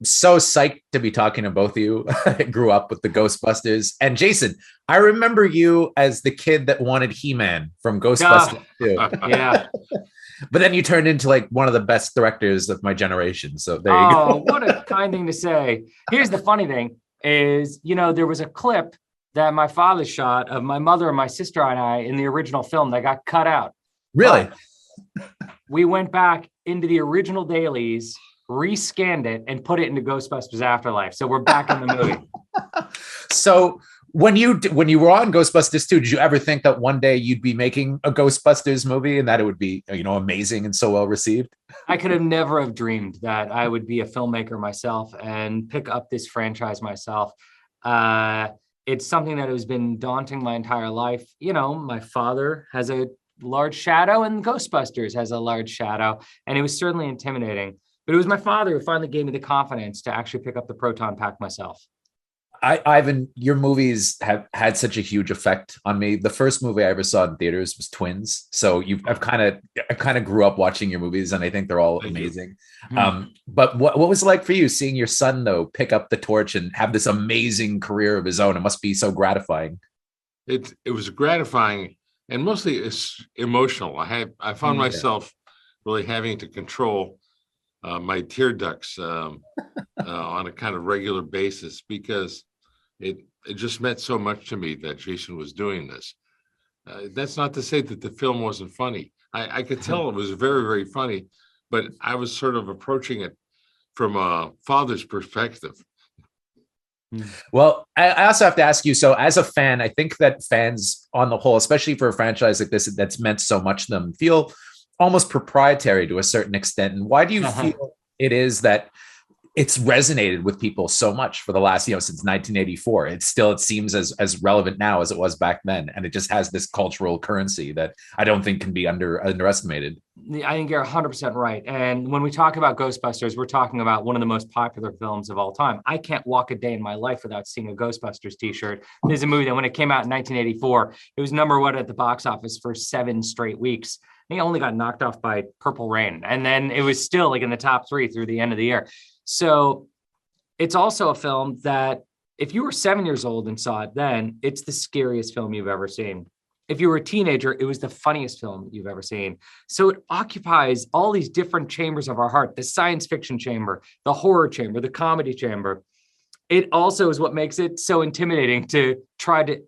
So psyched to be talking to both of you. I grew up with the Ghostbusters. And Jason, I remember you as the kid that wanted He-Man from Ghostbusters too. Yeah. But then you turned into like one of the best directors of my generation. So there you Oh, go. what a kind thing to say. Here's the funny thing is, there was a clip that my father shot of my mother and my sister and I in the original film that got cut out. Really? But we went back into the original dailies, rescanned it, and put it into Ghostbusters Afterlife. So we're back in the movie. So when you were on Ghostbusters 2, did you ever think that one day you'd be making a Ghostbusters movie and that it would be, amazing and so well received? I could have never have dreamed that I would be a filmmaker myself and pick up this franchise myself. It's something that has been daunting my entire life. My father has a large shadow and Ghostbusters has a large shadow, and it was certainly intimidating. But it was my father who finally gave me the confidence to actually pick up the proton pack myself. Ivan, your movies have had such a huge effect on me. The first movie I ever saw in theaters was Twins. So I kind of grew up watching your movies, and I think they're all amazing. But what was it like for you seeing your son though pick up the torch and have this amazing career of his own? It must be so gratifying. It was gratifying and mostly it's emotional. I found myself really having to control my tear ducts on a kind of regular basis because it just meant so much to me that Jason was doing this. That's not to say that the film wasn't funny. I could tell it was very, very funny, but I was sort of approaching it from a father's perspective. Well, I also have to ask you, so as a fan, I think that fans on the whole, especially for a franchise like this that's meant so much to them, feel almost proprietary to a certain extent. And why do you feel it is that it's resonated with people so much for the last, since 1984? It seems as relevant now as it was back then. And it just has this cultural currency that I don't think can be underestimated. I think you're 100% right. And when we talk about Ghostbusters, we're talking about one of the most popular films of all time. I can't walk a day in my life without seeing a Ghostbusters t-shirt. There's a movie that when it came out in 1984, it was number one at the box office for 7 straight weeks. It only got knocked off by Purple Rain. And then it was still like in the top 3 through the end of the year. So it's also a film that if you were 7 years old and saw it then, it's the scariest film you've ever seen. If you were a teenager, it was the funniest film you've ever seen. So it occupies all these different chambers of our heart, the science fiction chamber, the horror chamber, the comedy chamber. It also is what makes it so intimidating to try to,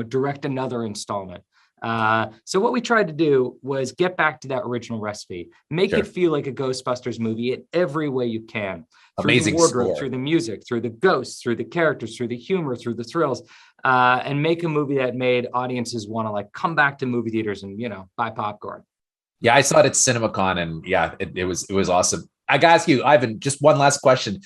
direct another installment. So what we tried to do was get back to that original recipe, make it feel like a Ghostbusters movie in every way you can. Through Amazing the wardrobe, score. through the music, through the ghosts, through the characters, through the humor, through the thrills, and make a movie that made audiences want to come back to movie theaters and, buy popcorn. Yeah, I saw it at CinemaCon and it was awesome. I gotta ask you, Ivan, just one last question.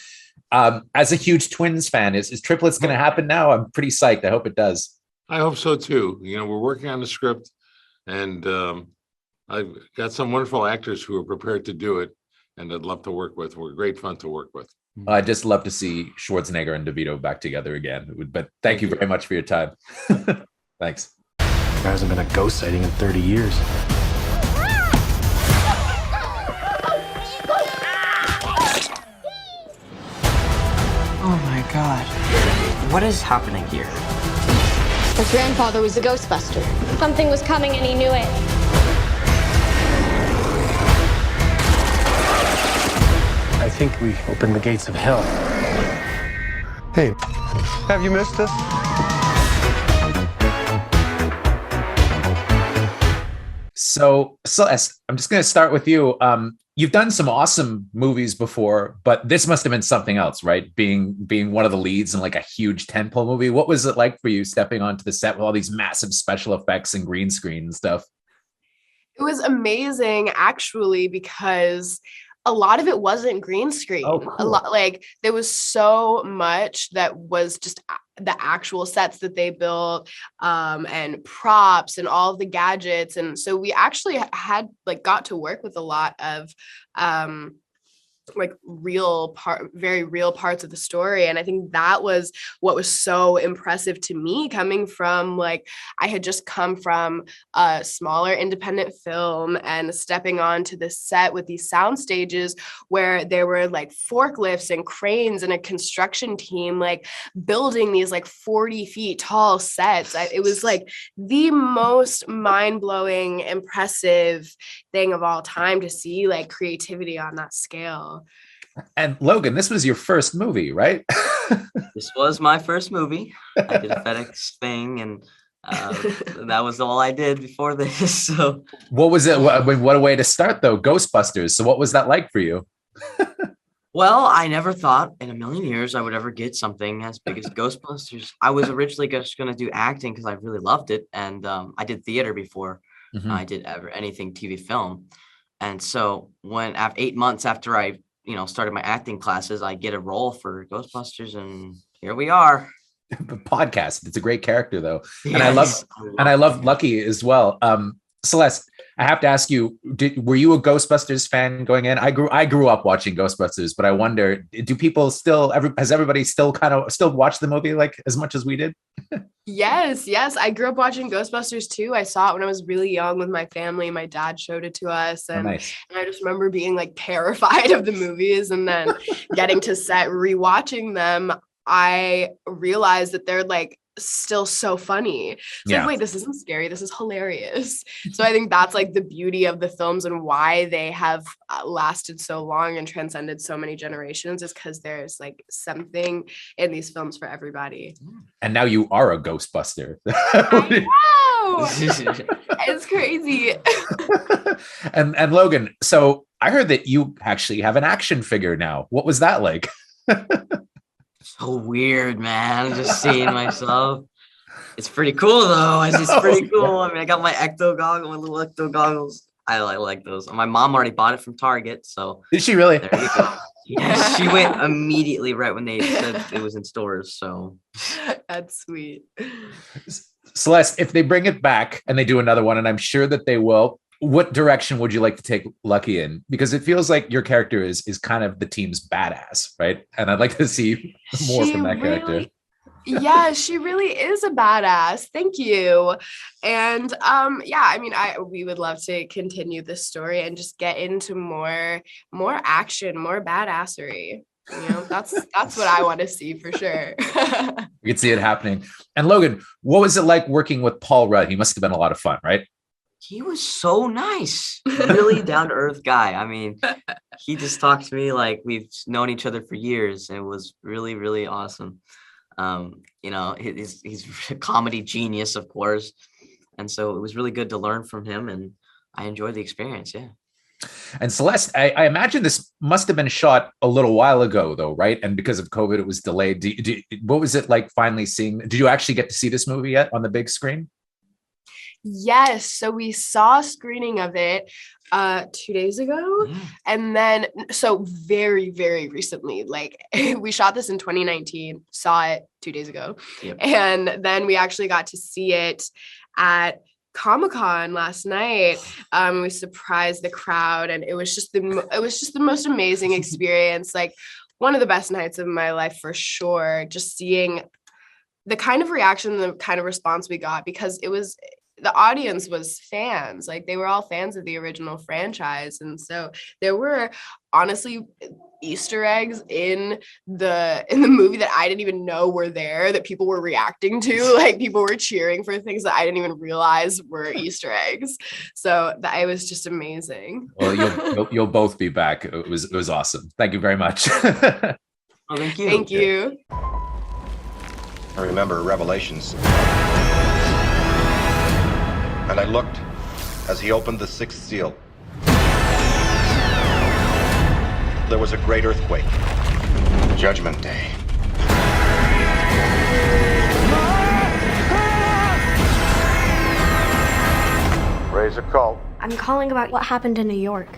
As a huge Twins fan, is Triplets going to happen now? I'm pretty psyched. I hope it does. I hope so too. We're working on the script, and I've got some wonderful actors who are prepared to do it, and I'd love to work with. We're great fun to work with. I'd just love to see Schwarzenegger and DeVito back together again. But thank you very much for your time. Thanks. There hasn't been a ghost sighting in 30 years. Oh my God. What is happening here? His grandfather was a Ghostbuster. Something was coming and he knew it. I think we opened the gates of hell. Hey, have you missed us? So Celeste, I'm just going to start with you. You've done some awesome movies before, but this must have been something else, right? Being one of the leads in like a huge tentpole movie. What was it like for you stepping onto the set with all these massive special effects and green screen and stuff? It was amazing, actually, because a lot of it wasn't green screen. Oh, cool. A lot, there was so much that was just the actual sets that they built, and props and all of the gadgets. And so we actually got to work with a lot of like very real parts of the story. And I think that was what was so impressive to me, coming from like, I had just come from a smaller independent film and stepping onto the set with these sound stages where there were like forklifts and cranes and a construction team like building these like 40 feet tall sets. It was like the most mind-blowing, impressive thing of all time to see like creativity on that scale. And Logan, this was your first movie, right? This was my first movie. I did a FedEx thing, and that was all I did before this. So, what was it? What a way to start, though. Ghostbusters. So, what was that like for you? Well, I never thought in a million years I would ever get something as big as Ghostbusters. I was originally just going to do acting because I really loved it, and I did theater before I did anything TV film. And so, when 8 months after I started my acting classes, I get a role for Ghostbusters, and here we are. The podcast. It's a great character, though, Yes. and I love Lucky as well. Celeste, I have to ask you: were you a Ghostbusters fan going in? I grew up watching Ghostbusters, but I wonder, do people still? Has everybody still watched the movie like as much as we did? Yes. I grew up watching Ghostbusters too. I saw it when I was really young with my family. My dad showed it to us, and, nice. and I just remember being like terrified of the movies, and then getting to set, rewatching them. I realized that they're like still so funny. It's like, wait, this isn't scary. This is hilarious. So I think that's like the beauty of the films and why they have lasted so long and transcended so many generations, is because there's like something in these films for everybody. And now you are a Ghostbuster. I know. It's crazy. and Logan, so I heard that you actually have an action figure now. What was that like? So weird, man. Just seeing myself. It's pretty cool, though. It's pretty cool. I mean, I got my my little ecto goggles. I like those. My mom already bought it from Target, so. Did she really? There you go. Yeah, she went immediately right when they said it was in stores. So. That's sweet. Celeste, if they bring it back and they do another one, and I'm sure that they will, what direction would you like to take Lucky in? Because it feels like your character is kind of the team's badass, right? And I'd like to see more from that character. Yeah, she really is a badass. Thank you. And I mean, we would love to continue this story and just get into more action, more badassery. That's what I want to see for sure. We could see it happening. And Logan, what was it like working with Paul Rudd? He must have been a lot of fun, right? He was so nice, really down to earth guy. I mean, he just talked to me like we've known each other for years, and it was really, really awesome. He's a comedy genius, of course. And so it was really good to learn from him, and I enjoyed the experience. Yeah. And Celeste, I imagine this must have been shot a little while ago, though, right? And because of COVID, it was delayed. What was it like finally seeing? Did you actually get to see this movie yet on the big screen? Yes. So we saw a screening of it 2 days ago. And then, so very, very recently, like we shot this in 2019, saw it 2 days ago. Yep. And then we actually got to see it at Comic-Con last night. We surprised the crowd, and it was just the most amazing experience. Like one of the best nights of my life for sure. Just seeing the kind of reaction, the kind of response we got, because the audience was fans. Like they were all fans of the original franchise. And so there were honestly Easter eggs in the movie that I didn't even know were there, that people were reacting to. Like people were cheering for things that I didn't even realize were Easter eggs. So it was just amazing. Well, you'll both be back. It was awesome. Thank you very much. Oh, thank you. Thank you. I remember Revelations. And I looked as he opened the sixth seal. There was a great earthquake. Judgment Day. Raise a cult. I'm calling about what happened in New York.